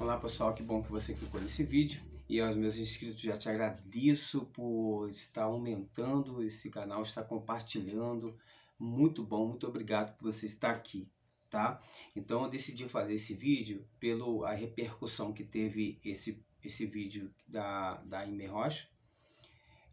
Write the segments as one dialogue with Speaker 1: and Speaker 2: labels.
Speaker 1: Olá pessoal, que bom que você clicou nesse vídeo. E aos meus inscritos já te agradeço por estar aumentando esse canal, estar compartilhando. Muito bom, muito obrigado por você estar aqui, tá? Então eu decidi fazer esse vídeo pela repercussão que teve esse vídeo da Aimee Rocha.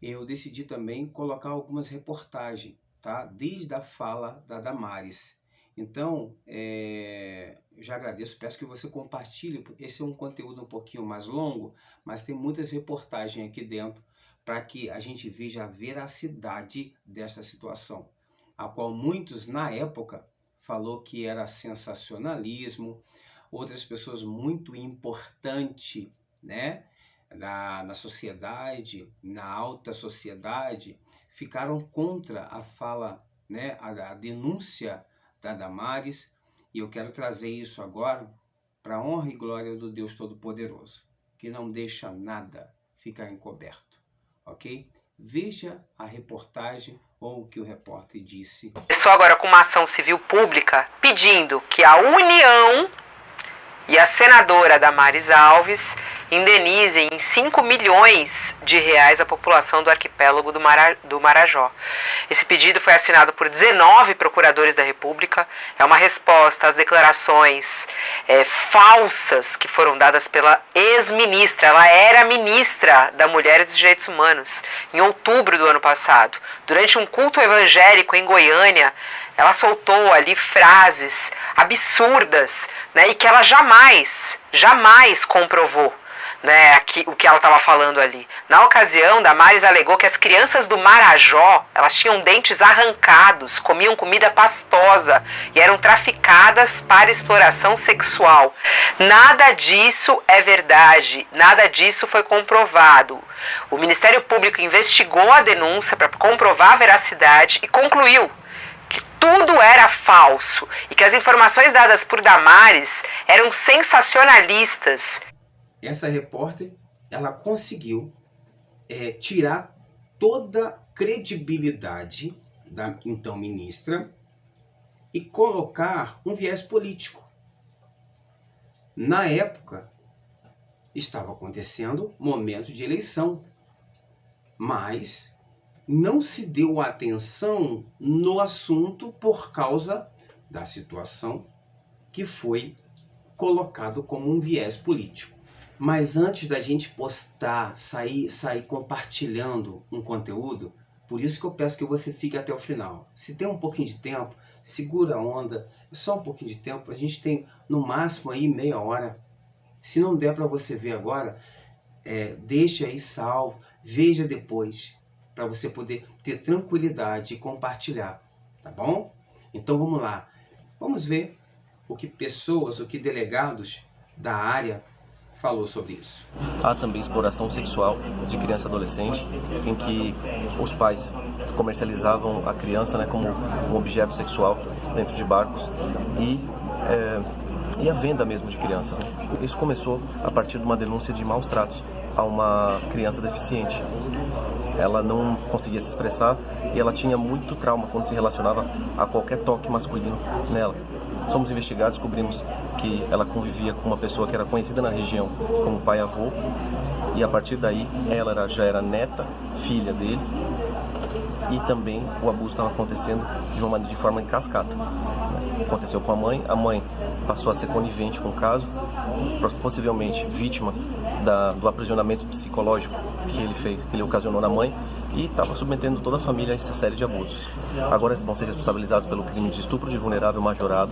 Speaker 1: Eu decidi também colocar algumas reportagens, tá? Desde a fala da Damares. Então, eu já agradeço, peço que você compartilhe. Esse é um conteúdo um pouquinho mais longo, mas tem muitas reportagens aqui dentro para que a gente veja a veracidade desta situação, a qual muitos na época falou que era sensacionalismo, outras pessoas muito importante, né, na sociedade, na alta sociedade, ficaram contra a fala, né, a denúncia da Damares, e eu quero trazer isso agora para a honra e glória do Deus Todo-Poderoso, que não deixa nada ficar encoberto, ok? Veja a reportagem ou o que o repórter disse.
Speaker 2: Começou agora com uma ação civil pública pedindo que a União e a senadora Damares Alves indenizem em 5 milhões de reais a população do arquipélago do Marajó. Esse pedido foi assinado por 19 procuradores da República. É uma resposta às declarações falsas que foram dadas pela ex-ministra. Ela era ministra da Mulher e dos Direitos Humanos em outubro do ano passado. Durante um culto evangélico em Goiânia, ela soltou ali frases absurdas, né, e que ela jamais comprovou, né, o que ela estava falando ali. Na ocasião, Damares alegou que as crianças do Marajó, elas tinham dentes arrancados, comiam comida pastosa e eram traficadas para exploração sexual. Nada disso é verdade, nada disso foi comprovado. O Ministério Público investigou a denúncia para comprovar a veracidade e concluiu que tudo era falso e que as informações dadas por Damares eram sensacionalistas.
Speaker 1: Essa repórter, ela conseguiu tirar toda a credibilidade da então ministra e colocar um viés político. Na época, estava acontecendo momento de eleição, mas não se deu atenção no assunto por causa da situação que foi colocado como um viés político. Mas antes da gente postar, sair compartilhando um conteúdo, por isso que eu peço que você fique até o final. Se tem um pouquinho de tempo, segura a onda, só um pouquinho de tempo, a gente tem no máximo aí meia hora. Se não der para você ver agora, deixa aí salvo, veja depois, para você poder ter tranquilidade e compartilhar, tá bom? Então vamos lá, vamos ver o que delegados da área falou sobre isso.
Speaker 3: Há também exploração sexual de criança e adolescente, em que os pais comercializavam a criança, né, como um objeto sexual dentro de barcos e a venda mesmo de crianças, né? Isso começou a partir de uma denúncia de maus tratos a uma criança deficiente. Ela não conseguia se expressar e ela tinha muito trauma quando se relacionava a qualquer toque masculino nela. Somos investigados, descobrimos que ela convivia com uma pessoa que era conhecida na região como pai e avô, e a partir daí ela já era neta, filha dele, e também o abuso estava acontecendo de forma em cascata. Aconteceu com a mãe passou a ser conivente com o caso, possivelmente vítima do aprisionamento psicológico que ele ocasionou na mãe, e estava submetendo toda a família a essa série de abusos. Agora vão ser responsabilizados pelo crime de estupro de vulnerável majorado,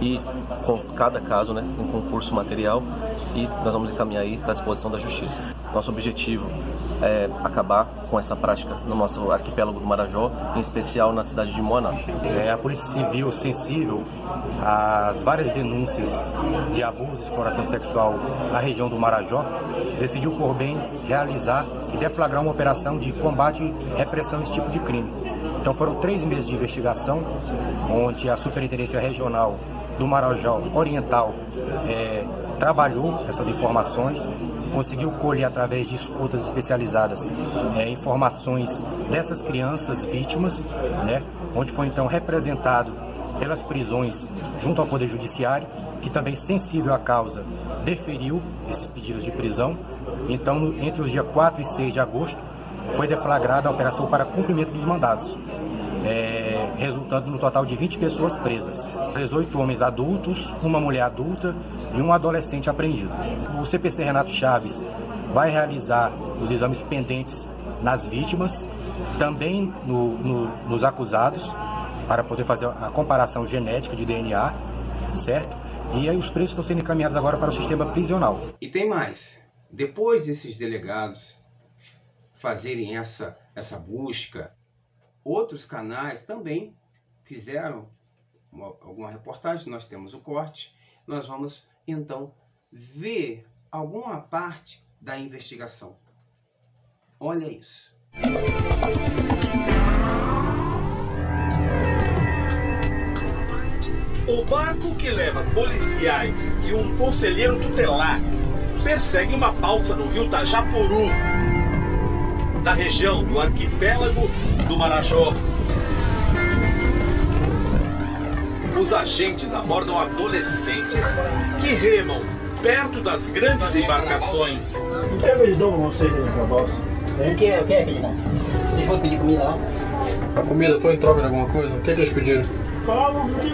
Speaker 3: e com cada caso, né, um concurso material, e nós vamos encaminhar aí à disposição da Justiça. Nosso objetivo é acabar com essa prática no nosso arquipélago do Marajó, em especial na cidade de Moaná.
Speaker 4: A Polícia Civil, sensível às várias denúncias de abuso e exploração sexual na região do Marajó, decidiu por bem realizar e deflagrar uma operação de combate e repressão a esse tipo de crime. Então foram 3 meses de investigação, onde a Superintendência Regional do Marajó Oriental trabalhou essas informações, conseguiu colher através de escutas especializadas informações dessas crianças vítimas, né, onde foi então representado pelas prisões junto ao Poder Judiciário que também sensível à causa, deferiu esses pedidos de prisão. Então, entre os dias 4 e 6 de agosto, foi deflagrada a operação para cumprimento dos mandados, resultando no total de 20 pessoas presas. 18 homens adultos, uma mulher adulta e um adolescente apreendido. O CPC Renato Chaves vai realizar os exames pendentes nas vítimas, também nos acusados, para poder fazer a comparação genética de DNA, certo? E aí os presos estão sendo encaminhados agora para o sistema prisional.
Speaker 1: E tem mais. Depois desses delegados fazerem essa busca, outros canais também fizeram alguma reportagem, nós temos o corte, nós vamos então ver alguma parte da investigação. Olha isso.
Speaker 5: O barco que leva policiais e um conselheiro tutelar persegue uma balsa no rio Tajapuru, na região do arquipélago do Marajó. Os agentes abordam adolescentes que remam perto das grandes embarcações.
Speaker 6: O que eles dão pra vocês dentro da balsa? O que é, filho? Eles foram pedir comida lá?
Speaker 7: A comida foi em troca de alguma coisa? O que eles pediram?
Speaker 6: Falavam que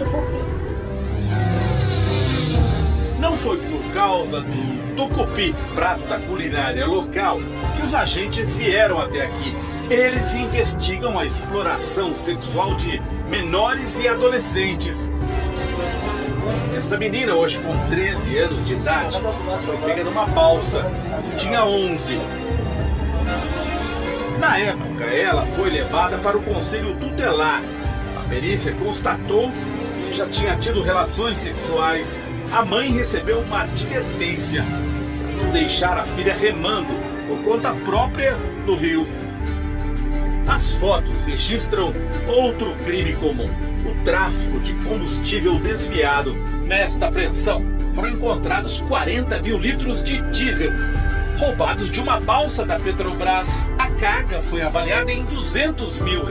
Speaker 5: Não foi por causa do tucupi, prato da culinária local, que os agentes vieram até aqui. Eles investigam a exploração sexual de menores e adolescentes. Esta menina, hoje com 13 anos de idade, foi pega numa balsa. Tinha 11. Na época, ela foi levada para o conselho tutelar. A perícia constatou que já tinha tido relações sexuais. A mãe recebeu uma advertência: não deixar a filha remando por conta própria no rio. As fotos registram outro crime comum: o tráfico de combustível desviado. Nesta apreensão, foram encontrados 40 mil litros de diesel, roubados de uma balsa da Petrobras. A carga foi avaliada em R$200 mil.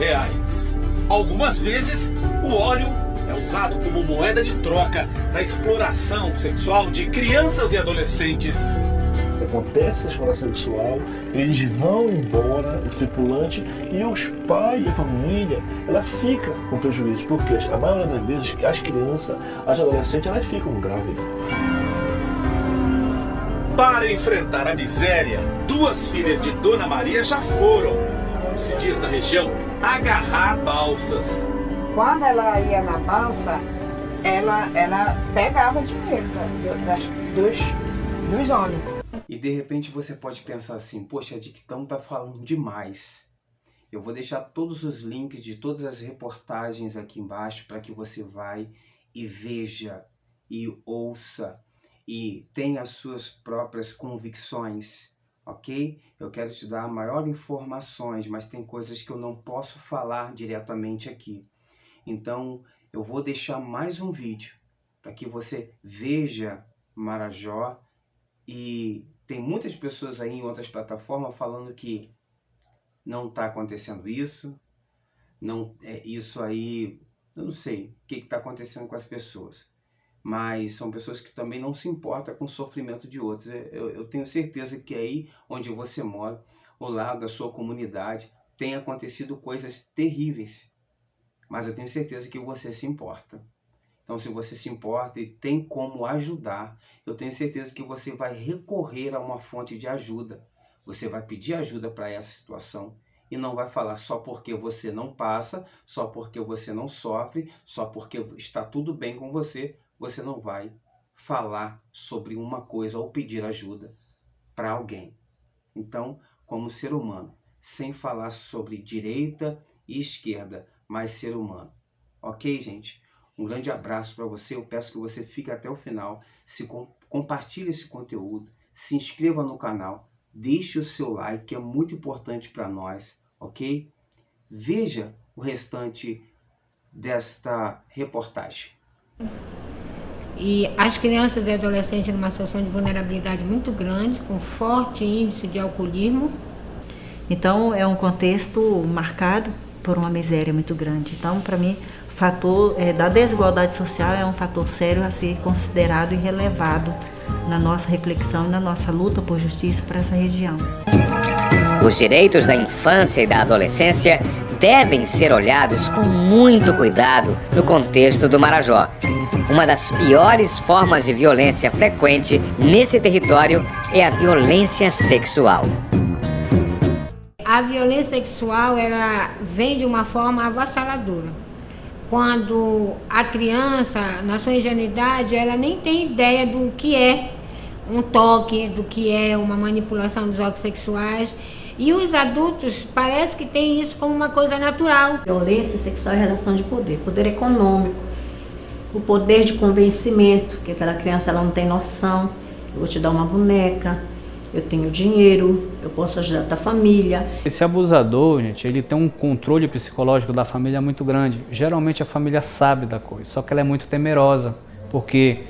Speaker 5: Algumas vezes, o óleo é usado como moeda de troca na exploração sexual de crianças e adolescentes.
Speaker 6: acontece a exploração sexual, eles vão embora, o tripulante, e os pais e a família, ela fica com prejuízo, porque a maioria das vezes as crianças, as adolescentes, elas ficam grávidas.
Speaker 5: Para enfrentar a miséria, duas filhas de Dona Maria já foram, como se diz na região, agarrar balsas.
Speaker 8: Quando ela ia na balsa, ela pegava dinheiro dos homens.
Speaker 1: E de repente você pode pensar assim, poxa, a Dictão tá falando demais. Eu vou deixar todos os links de todas as reportagens aqui embaixo para que você vai e veja e ouça e tenha as suas próprias convicções, ok? Eu quero te dar maior informações, mas tem coisas que eu não posso falar diretamente aqui. Então, eu vou deixar mais um vídeo para que você veja Marajó. E tem muitas pessoas aí em outras plataformas falando que não está acontecendo isso, não é isso aí, eu não sei o que está acontecendo com as pessoas. Mas são pessoas que também não se importam com o sofrimento de outros. Eu tenho certeza que aí onde você mora, ao lado da sua comunidade, tem acontecido coisas terríveis. Mas eu tenho certeza que você se importa. Então, se você se importa e tem como ajudar, eu tenho certeza que você vai recorrer a uma fonte de ajuda. Você vai pedir ajuda para essa situação e não vai falar só porque você não passa, só porque você não sofre, só porque está tudo bem com você, você não vai falar sobre uma coisa ou pedir ajuda para alguém. Então, como ser humano, sem falar sobre direita e esquerda, mas ser humano. Ok, gente? Um grande abraço para você. Eu peço que você fique até o final. Compartilhe esse conteúdo. Se inscreva no canal. Deixe o seu like, que é muito importante para nós. Ok? Veja o restante desta reportagem.
Speaker 9: E as crianças e adolescentes numa situação de vulnerabilidade muito grande, com forte índice de alcoolismo. Então, é um contexto marcado por uma miséria muito grande. Então, para mim,
Speaker 10: fator da desigualdade social é um fator sério a ser considerado e relevado na nossa reflexão e na nossa luta por justiça para essa região.
Speaker 11: Os direitos da infância e da adolescência devem ser olhados com muito cuidado no contexto do Marajó. Uma das piores formas de violência frequente nesse território é a violência sexual.
Speaker 9: A violência sexual, ela vem de uma forma avassaladora. Quando a criança, na sua ingenuidade, ela nem tem ideia do que é um toque, do que é uma manipulação dos órgãos sexuais. E os adultos parece que têm isso como uma coisa natural.
Speaker 12: Violência sexual é relação de poder, poder econômico, o poder de convencimento, que aquela criança ela não tem noção. Eu vou te dar uma boneca, eu tenho dinheiro, eu posso ajudar a tua família.
Speaker 13: Esse abusador, gente, ele tem um controle psicológico da família muito grande. Geralmente a família sabe da coisa, só que ela é muito temerosa, porque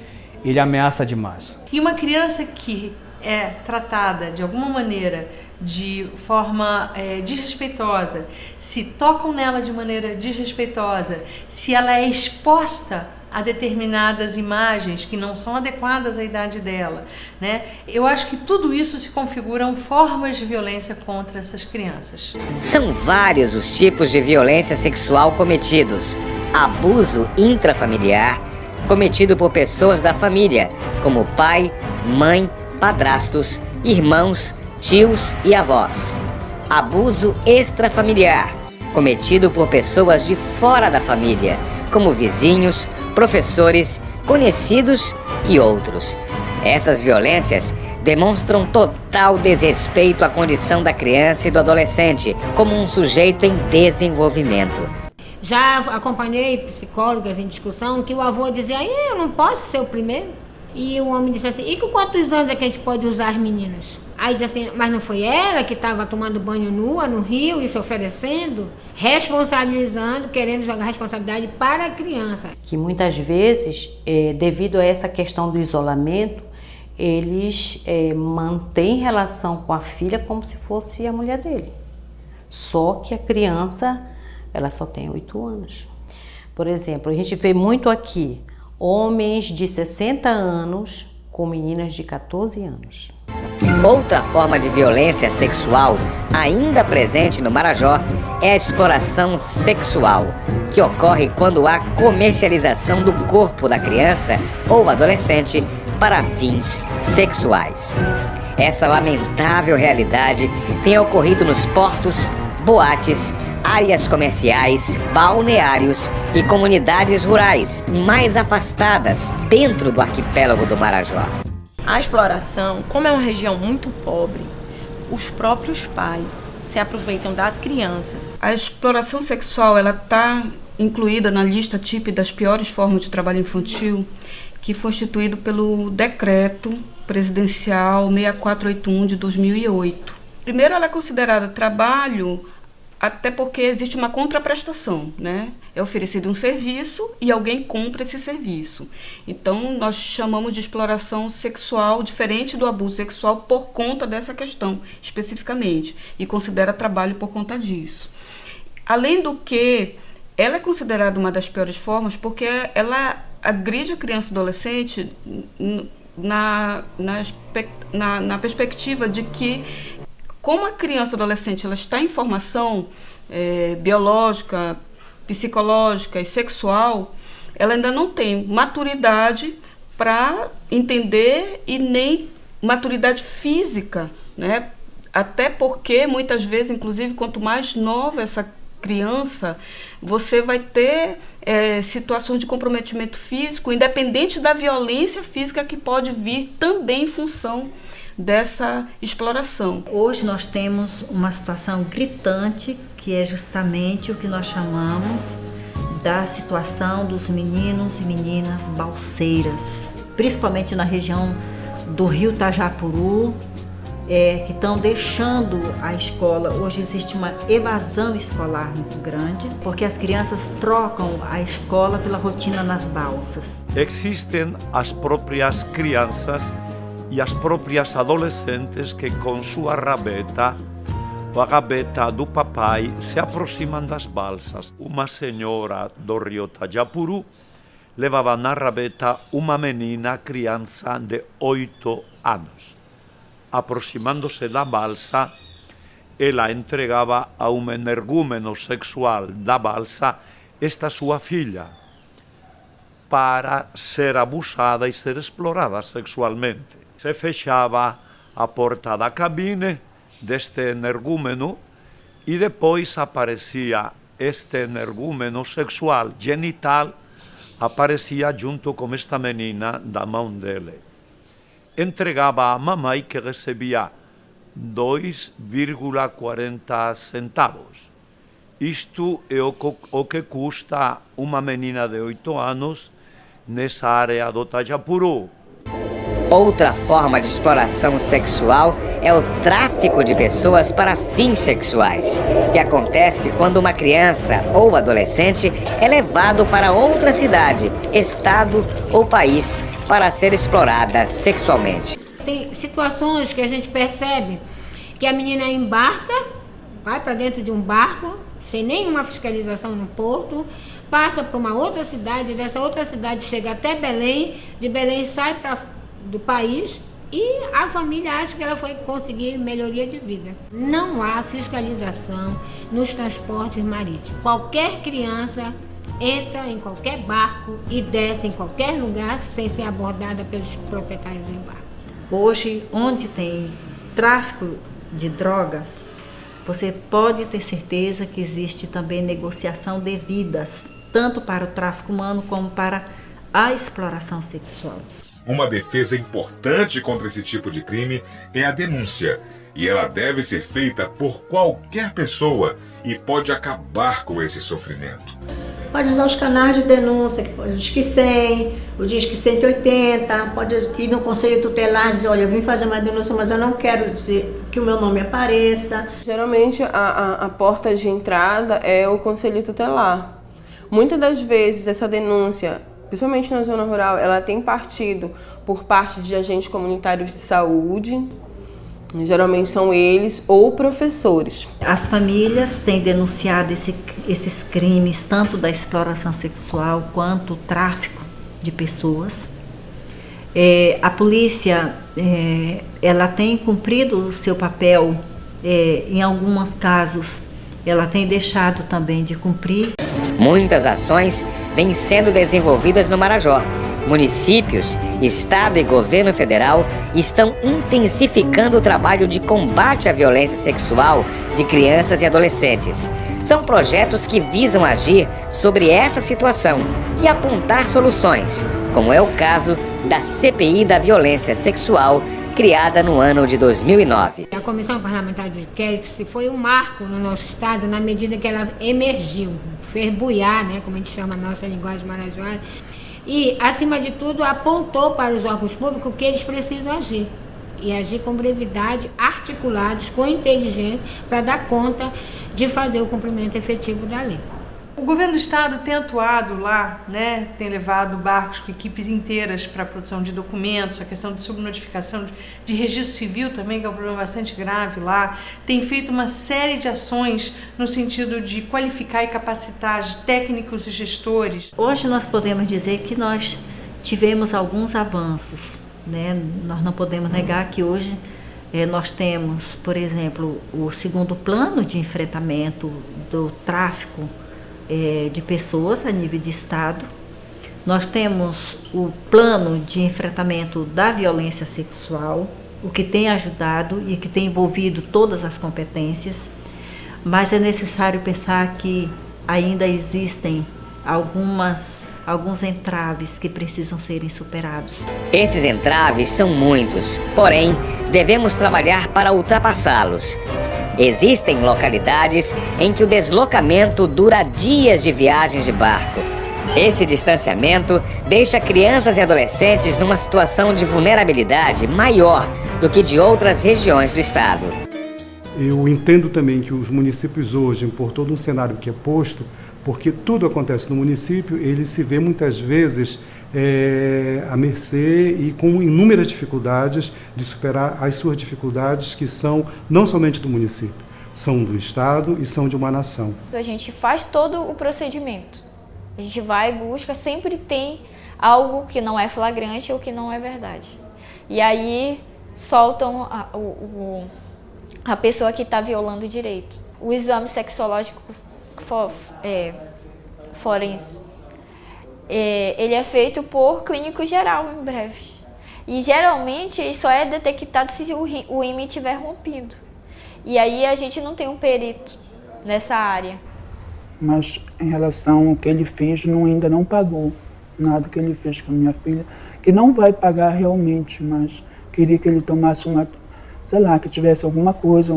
Speaker 13: ele ameaça demais.
Speaker 14: E uma criança que é tratada de alguma maneira de forma desrespeitosa, se tocam nela de maneira desrespeitosa, se ela é exposta a determinadas imagens que não são adequadas à idade dela, né? Eu acho que tudo isso se configuram formas de violência contra essas crianças.
Speaker 11: São vários os tipos de violência sexual cometidos. Abuso intrafamiliar, cometido por pessoas da família, como pai, mãe, padrastos, irmãos, tios e avós. Abuso extrafamiliar, cometido por pessoas de fora da família, como vizinhos, professores, conhecidos e outros. Essas violências demonstram total desrespeito à condição da criança e do adolescente como um sujeito em desenvolvimento.
Speaker 9: Já acompanhei psicólogas em discussão que o avô dizia: eu não posso ser o primeiro. E o homem disse assim: e com quantos anos é que a gente pode usar as meninas? Aí diz assim: mas não foi ela que estava tomando banho nua no rio e se oferecendo? Responsabilizando, querendo jogar responsabilidade para a criança.
Speaker 12: Que muitas vezes, devido a essa questão do isolamento, eles mantêm relação com a filha como se fosse a mulher dele. Só que a criança, ela só tem 8 anos. Por exemplo, a gente vê muito aqui homens de 60 anos com meninas de 14 anos.
Speaker 11: Outra forma de violência sexual ainda presente no Marajó é a exploração sexual, que ocorre quando há comercialização do corpo da criança ou adolescente para fins sexuais. Essa lamentável realidade tem ocorrido nos portos, boates, áreas comerciais, balneários e comunidades rurais mais afastadas dentro do arquipélago do Marajó.
Speaker 15: A exploração, como é uma região muito pobre, os próprios pais se aproveitam das crianças.
Speaker 16: A exploração sexual ela está incluída na lista TIP das piores formas de trabalho infantil, que foi instituído pelo Decreto Presidencial 6481 de 2008. Primeiro, ela é considerada trabalho até porque existe uma contraprestação, né? É oferecido um serviço e alguém compra esse serviço. Então, nós chamamos de exploração sexual diferente do abuso sexual por conta dessa questão, especificamente, e considera trabalho por conta disso. Além do que, ela é considerada uma das piores formas porque ela agride a criança e adolescente na perspectiva de que, como a criança e adolescente ela está em formação biológica, psicológica e sexual, ela ainda não tem maturidade para entender e nem maturidade física, né? Até porque, muitas vezes, inclusive, quanto mais nova essa criança, você vai ter situações de comprometimento físico, independente da violência física que pode vir também em função dessa exploração.
Speaker 10: Hoje nós temos uma situação gritante, que é justamente o que nós chamamos da situação dos meninos e meninas balseiras, principalmente na região do Rio Tajapuru, que estão deixando a escola. Hoje existe uma evasão escolar muito grande, porque as crianças trocam a escola pela rotina nas balsas.
Speaker 17: Existem as próprias crianças e as próprias adolescentes que com sua rabeta a rabeta do papai se aproximam das balsas. Uma senhora do Rio Tajapuru levava na rabeta uma menina, criança de 8 anos. Aproximando-se da balsa, ela entregava a um energúmeno sexual da balsa esta sua filha, para ser abusada e ser explorada sexualmente. Se fechava a porta da cabine deste energúmeno e depois aparecia este energúmeno sexual genital, aparecia junto com esta menina da mão dele. Entregava a mamãe, que recebia 2,40 centavos. Isto é o que custa uma menina de 8 anos nessa área do Tajapuru.
Speaker 11: Outra forma de exploração sexual é o tráfico de pessoas para fins sexuais, que acontece quando uma criança ou adolescente é levado para outra cidade, estado ou país para ser explorada sexualmente.
Speaker 9: Tem situações que a gente percebe que a menina embarca, vai para dentro de um barco, sem nenhuma fiscalização no porto, passa para uma outra cidade, dessa outra cidade chega até Belém, de Belém sai do país e a família acha que ela foi conseguir melhoria de vida. Não há fiscalização nos transportes marítimos. Qualquer criança entra em qualquer barco e desce em qualquer lugar sem ser abordada pelos proprietários do barco.
Speaker 10: Hoje, onde tem tráfico de drogas, você pode ter certeza que existe também negociação de vidas, tanto para o tráfico humano como para a exploração sexual.
Speaker 18: Uma defesa importante contra esse tipo de crime é a denúncia, e ela deve ser feita por qualquer pessoa e pode acabar com esse sofrimento.
Speaker 19: Pode usar os canais de denúncia, que pode o Disque 100, o Disque 180, pode ir no Conselho Tutelar e dizer, olha, eu vim fazer uma denúncia, mas eu não quero dizer que o meu nome apareça.
Speaker 20: Geralmente a porta de entrada é o Conselho Tutelar. Muitas das vezes essa denúncia, principalmente na zona rural, ela tem partido por parte de agentes comunitários de saúde, geralmente são eles ou professores.
Speaker 10: As famílias têm denunciado esses crimes, tanto da exploração sexual quanto o tráfico de pessoas. A polícia ela tem cumprido o seu papel, em alguns casos ela tem deixado também de cumprir.
Speaker 11: Muitas ações vêm sendo desenvolvidas no Marajó. Municípios, Estado e Governo Federal estão intensificando o trabalho de combate à violência sexual de crianças e adolescentes. São projetos que visam agir sobre essa situação e apontar soluções, como é o caso da CPI da Violência Sexual, criada no ano de 2009.
Speaker 9: A Comissão Parlamentar de Inquérito foi um marco no nosso Estado na medida que ela emergiu, fez buiar, né, como a gente chama a nossa linguagem marajoara, e, acima de tudo, apontou para os órgãos públicos que eles precisam agir. E agir com brevidade, articulados, com inteligência, para dar conta de fazer o cumprimento efetivo da lei.
Speaker 14: O governo do estado tem atuado lá, né, tem levado barcos com equipes inteiras para a produção de documentos, a questão de subnotificação de registro civil também, que é um problema bastante grave lá, tem feito uma série de ações no sentido de qualificar e capacitar técnicos e gestores.
Speaker 10: Hoje nós podemos dizer que nós tivemos alguns avanços, né? Nós não podemos negar que hoje nós temos, por exemplo, o segundo plano de enfrentamento do tráfico de pessoas a nível de Estado. Nós temos o plano de enfrentamento da violência sexual, o que tem ajudado e que tem envolvido todas as competências, mas é necessário pensar que ainda existem alguns entraves que precisam serem superados.
Speaker 11: Esses entraves são muitos, porém, devemos trabalhar para ultrapassá-los. Existem localidades em que o deslocamento dura dias de viagens de barco. Esse distanciamento deixa crianças e adolescentes numa situação de vulnerabilidade maior do que de outras regiões do estado.
Speaker 21: Eu entendo também que os municípios hoje, por todo um cenário que é posto, porque tudo acontece no município, ele se vê muitas vezes à mercê e com inúmeras dificuldades de superar as suas dificuldades, que são não somente do município, são do Estado e são de uma nação.
Speaker 2: A gente faz todo o procedimento. A gente vai, busca, sempre tem algo que não é flagrante ou que não é verdade. E aí soltam a pessoa que está violando o direito. O exame sexológico forense, ele é feito por clínico geral em breve. E geralmente só é detectado se o ímã estiver rompido. E aí a gente não tem um perito nessa área.
Speaker 22: Mas em relação ao que ele fez, ainda não pagou nada que ele fez com a minha filha, que não vai pagar realmente, mas queria que ele tomasse que tivesse alguma coisa,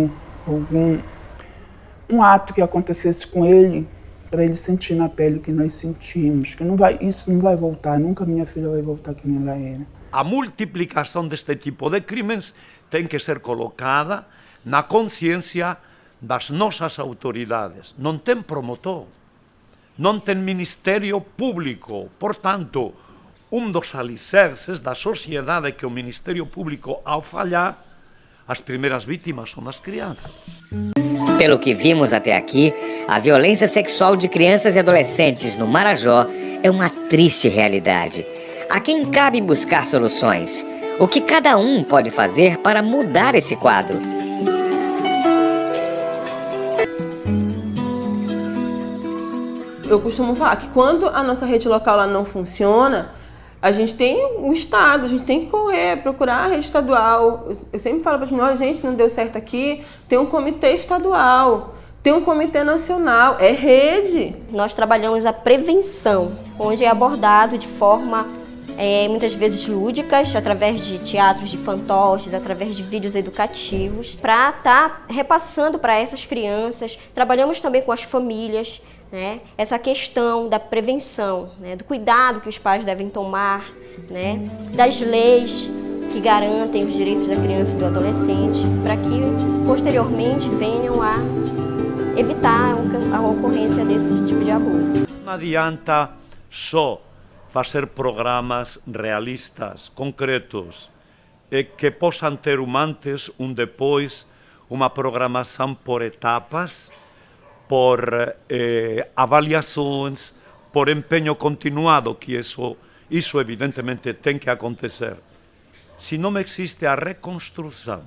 Speaker 22: um ato que acontecesse com ele, para ele sentir na pele o que nós sentimos, que isso não vai voltar, nunca minha filha vai voltar como ela era.
Speaker 17: A multiplicação deste tipo de crimes tem que ser colocada na consciência das nossas autoridades. Não tem promotor, não tem Ministério Público. Portanto, dos alicerces da sociedade é que o Ministério Público, ao falhar, as primeiras vítimas são as crianças.
Speaker 11: Pelo que vimos até aqui, a violência sexual de crianças e adolescentes no Marajó é uma triste realidade. A quem cabe buscar soluções? O que cada um pode fazer para mudar esse quadro?
Speaker 20: Eu costumo falar que quando a nossa rede local lá não funciona, a gente tem o Estado, a gente tem que correr, procurar a rede estadual. Eu sempre falo para as meninas, gente, não deu certo aqui, tem um comitê estadual, tem um comitê nacional, é rede.
Speaker 23: Nós trabalhamos a prevenção, onde é abordado de forma muitas vezes lúdicas, através de teatros de fantoches, através de vídeos educativos, para estar repassando para essas crianças. Trabalhamos também com as famílias, né, essa questão da prevenção, né, do cuidado que os pais devem tomar, né, das leis que garantem os direitos da criança e do adolescente, para que posteriormente venham a evitar a ocorrência desse tipo de abuso.
Speaker 17: Não adianta só fazer programas realistas, concretos, que possam ter um antes, um depois, uma programação por etapas, por avaliações, por empenho continuado, que isso evidentemente tem que acontecer. Se não existe a reconstrução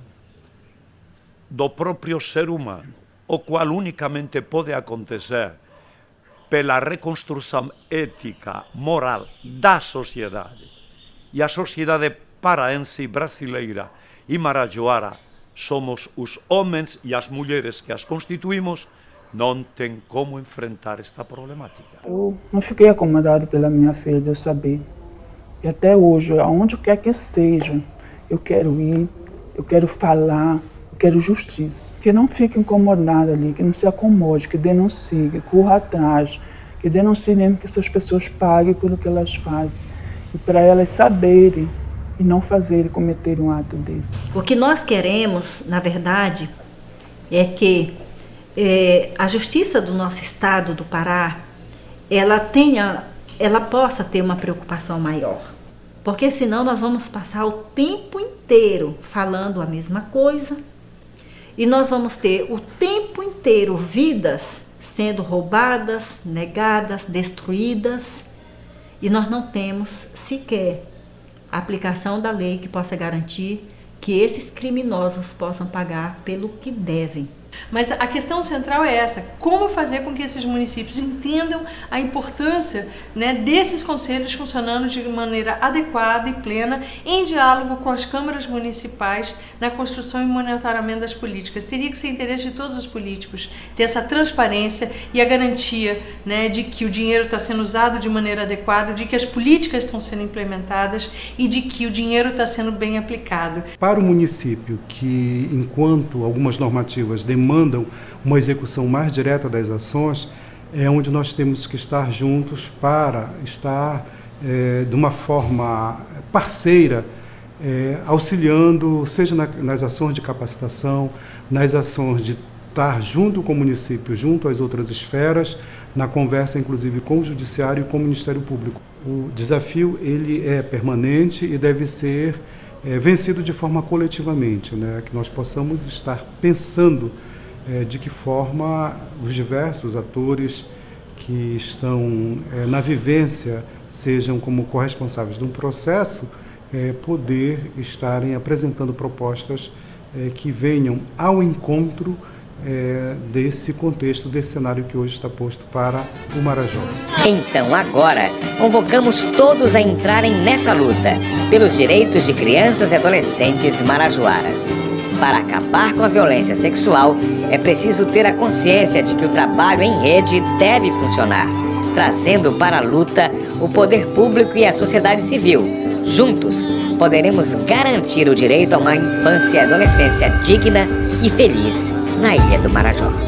Speaker 17: do próprio ser humano, o qual unicamente pode acontecer pela reconstrução ética, moral da sociedade, e a sociedade paraense, brasileira e marajoara somos os homens e as mulheres que as constituímos, não tem como enfrentar esta problemática.
Speaker 22: Eu não fiquei acomodado pela minha filha, de eu saber. E até hoje, aonde quer que seja, eu quero ir, eu quero falar, eu quero justiça. Que não fique incomodada ali, que não se acomode, que denuncie, que corra atrás, que denuncie mesmo, que essas pessoas paguem pelo que elas fazem. E para elas saberem e não fazerem, cometerem um ato desse.
Speaker 10: O que nós queremos, na verdade, é que a justiça do nosso estado do Pará, ela possa ter uma preocupação maior. Porque senão nós vamos passar o tempo inteiro falando a mesma coisa e nós vamos ter o tempo inteiro vidas sendo roubadas, negadas, destruídas, e nós não temos sequer a aplicação da lei que possa garantir que esses criminosos possam pagar pelo que devem.
Speaker 14: Mas a questão central é essa: como fazer com que esses municípios entendam a importância, né, desses conselhos funcionando de maneira adequada e plena, em diálogo com as câmaras municipais, na construção e monitoramento das políticas. Teria que ser interesse de todos os políticos ter essa transparência e a garantia, né, de que o dinheiro está sendo usado de maneira adequada, de que as políticas estão sendo implementadas e de que o dinheiro está sendo bem aplicado.
Speaker 21: Para o município, que enquanto algumas normativas demandam uma execução mais direta das ações, é onde nós temos que estar juntos para estar de uma forma parceira, auxiliando, seja nas ações de capacitação, nas ações de estar junto com o município, junto às outras esferas, na conversa inclusive com o Judiciário e com o Ministério Público. O desafio ele é permanente e deve ser vencido de forma coletivamente, né? Que nós possamos estar pensando de que forma os diversos atores que estão na vivência, sejam como corresponsáveis de um processo, poder estarem apresentando propostas que venham ao encontro desse contexto, desse cenário que hoje está posto para o Marajó.
Speaker 11: Então agora, convocamos todos a entrarem nessa luta pelos direitos de crianças e adolescentes marajoaras. Para acabar com a violência sexual, é preciso ter a consciência de que o trabalho em rede deve funcionar, trazendo para a luta o poder público e a sociedade civil. Juntos, poderemos garantir o direito a uma infância e adolescência digna e feliz na Ilha do Marajó.